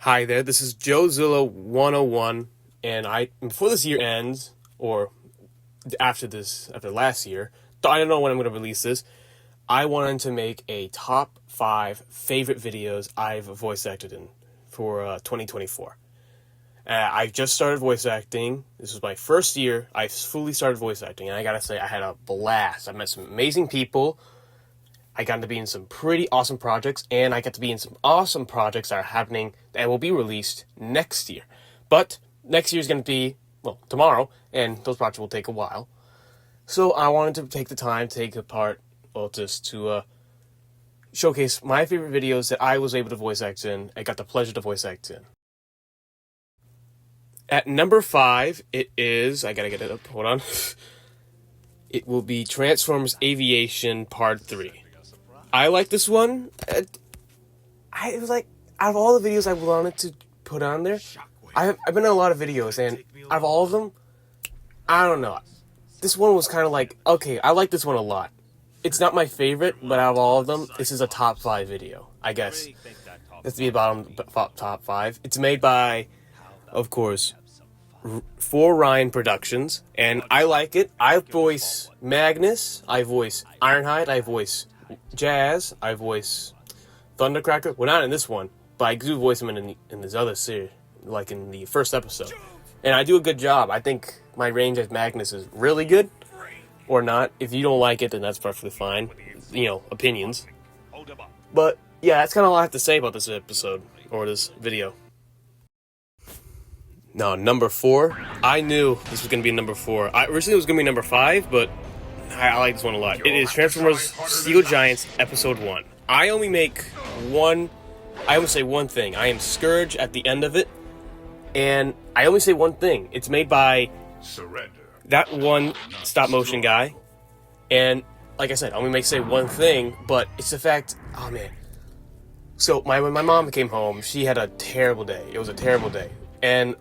Hi there, this is Joe Zilla 101, and before this year ends, or after last year, I don't know when I'm going to release this, I wanted to make a top 5 favorite videos I've voice acted in for 2024. I just started voice acting. This was my first year. I fully started voice acting, and I gotta say, I had a blast. I met some amazing people. I got to be in some pretty awesome projects, and I got to be in some awesome projects that are happening that will be released next year. But next year is going to be, tomorrow, and those projects will take a while. So I wanted to take the time, just to showcase my favorite videos that I was able to voice act in. I got the pleasure to voice act in. At number 5, it is, I gotta get it up, hold on. It will be Transformers Aviation Part 3. I like this one. It was like, out of all the videos I wanted to put on there, I've been in a lot of videos, and out of all of them, I don't know. This one was kind of like, okay, I like this one a lot. It's not my favorite, but out of all of them, this is a top 5 video, I guess. That's the bottom top 5. It's made by, of course, For Ryan Productions, and I like it. I voice Magnus, I voice Ironhide, I voice Jazz, I voice Thundercracker. Well, not in this one, but I do voice him in this other series, like in the first episode. And I do a good job. I think my range as Magnus is really good, or not. If you don't like it, then that's perfectly fine. Opinions. But yeah, that's kind of all I have to say about this episode, or this video. Now, number 4. I knew this was going to be number 4. Originally it was going to be number 5, but I like this one a lot. It is Transformers Steel Giants Episode 1. I only say one thing. I am Scourge at the end of it, and I only say one thing. It's made by that one stop-motion guy, and like I said, I only say one thing, but it's the fact, oh man. So, when my mom came home, she had a terrible day. It was a terrible day. And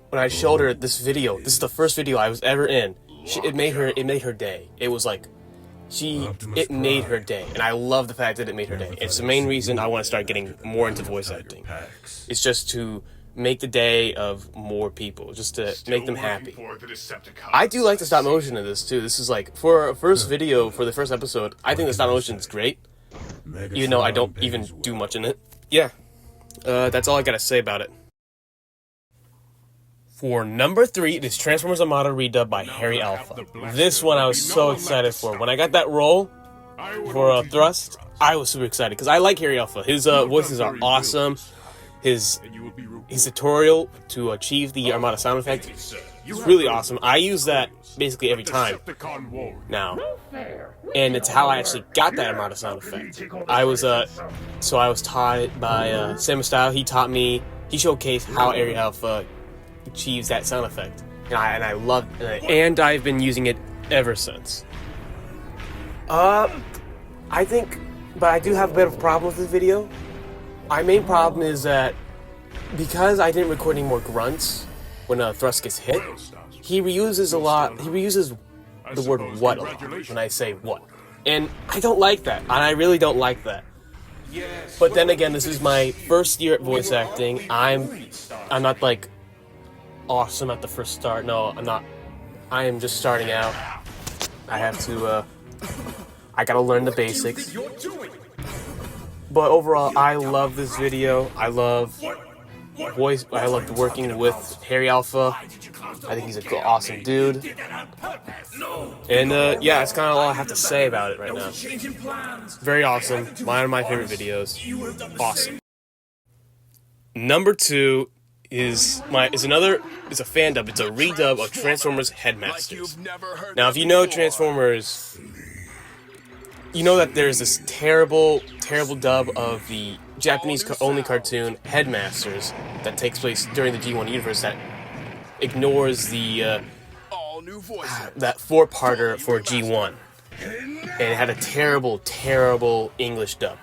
when I showed her this video, this is the first video I was ever in, it made her day. It was like, it made her day. And I love the fact that it made her day. It's the main reason I want to start getting more into voice acting. It's just to make the day of more people, just to make them happy. I do like the stop motion of this too. This is like, for a first video, for the first episode, I think the stop motion is great. Even though I don't even do much in it. Yeah. That's all I gotta say about it. For number 3, it is Transformers Armada redub by Harry Alpha. This one I was so excited for. When I got that role for Thrust, I was super excited because I like Harry Alpha. His voices are awesome. His tutorial to achieve the Armada sound effect is really awesome. I use that basically every time now, and it's how I actually got that Armada sound effect. I was taught it by Sam Style. He showcased how Harry Alpha achieves that sound effect, and I love it, and I've been using it ever since. I do have a bit of a problem with this video. My main problem is that because I didn't record any more grunts when Thrust gets hit, he reuses the word what a lot when I say what, and I don't like that, and I really don't like that. But then again, this is my first year at voice acting. I'm not like awesome at the first start. No, I'm not. I am just starting out. I have to, I gotta learn the basics. But overall, I love this video. I love working with Harry Alpha. I think he's an awesome dude. And, yeah, that's kind of all I have to say about it right now. Very awesome. One of my favorite videos. Awesome. Number 2 is a fan dub. It's a redub of Transformers Headmasters. Now, if you know Transformers, you know that there's this terrible dub of the Japanese-only cartoon Headmasters that takes place during the G1 universe that ignores that 4-parter for G1. And it had a terrible English dub.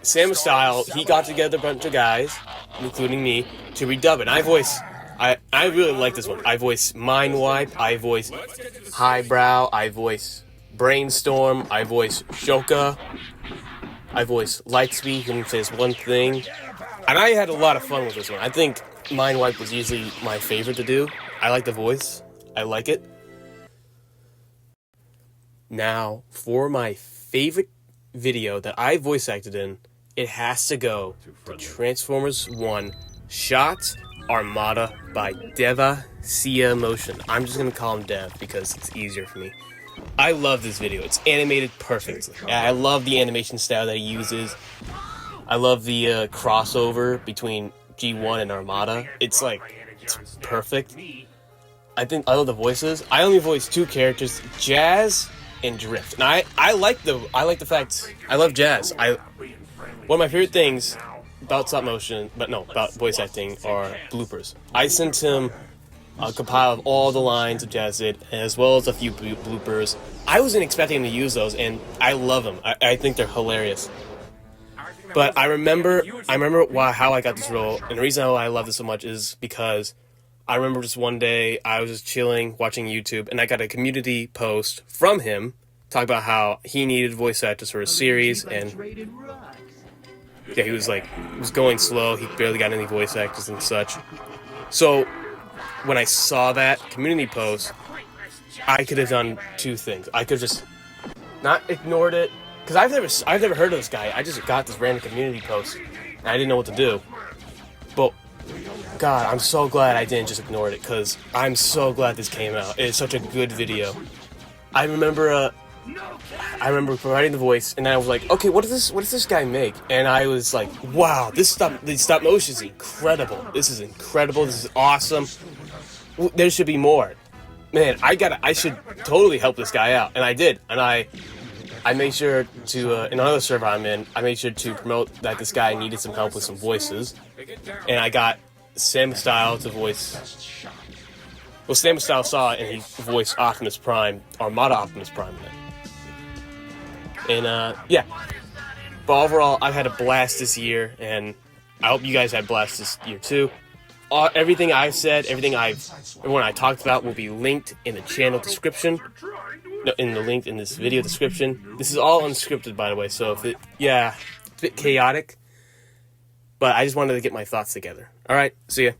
Sam Style, he got together a bunch of guys, including me, to redub it. I really like this one. I voice Mindwipe, I voice Highbrow, I voice Brainstorm, I voice Shoka, I voice Lightspeed, who says one thing. And I had a lot of fun with this one. I think Mind Wipe was easily my favorite to do. I like the voice. I like it. Now, for my favorite video that I voice acted in, it has to go to Transformers 1 Shot Armada by Deva Sia Motion. I'm just going to call him Dev because it's easier for me. I love this video. It's animated perfectly. I love the animation style that he uses. I love the crossover between G1 and Armada. It's perfect. I love the voices. I only voice 2 characters, Jazz and Drift. And I like the fact I love Jazz. One of my favorite things about about voice acting are bloopers. I sent him a compile of all the lines of Jazz did, as well as a few bloopers. I wasn't expecting him to use those, and I love them. I think they're hilarious. But I remember how I got this role, and the reason why I love this so much is because I remember just one day I was just chilling, watching YouTube, and I got a community post from him talking about how he needed voice actors for his series, and yeah, he was going slow. He barely got any voice actors and such. So when I saw that community post, I could have done 2 things. I could have just not ignored it. Because I've never heard of this guy. I just got this random community post, and I didn't know what to do. But, God, I'm so glad I didn't just ignore it, because I'm so glad this came out. It is such a good video. I remember providing the voice, and then I was like, okay, what does this guy make? And I was like, wow, the stop motion is incredible. This is incredible. This is awesome. There should be more. Man, I should totally help this guy out. And I did. And I made sure to, in another server I'm in, I made sure to promote that this guy needed some help with some voices. And I got Sam Style to voice... Well, Sam Style saw it, and he voiced Optimus Prime, Armada Optimus Prime in it. And, yeah. But overall, I've had a blast this year, and I hope you guys had a blast this year, too. Everything I've said, everything I talked about will be linked in the channel description. No, in the link in this video description. This is all unscripted, by the way, so it's a bit chaotic. But I just wanted to get my thoughts together. Alright, see ya.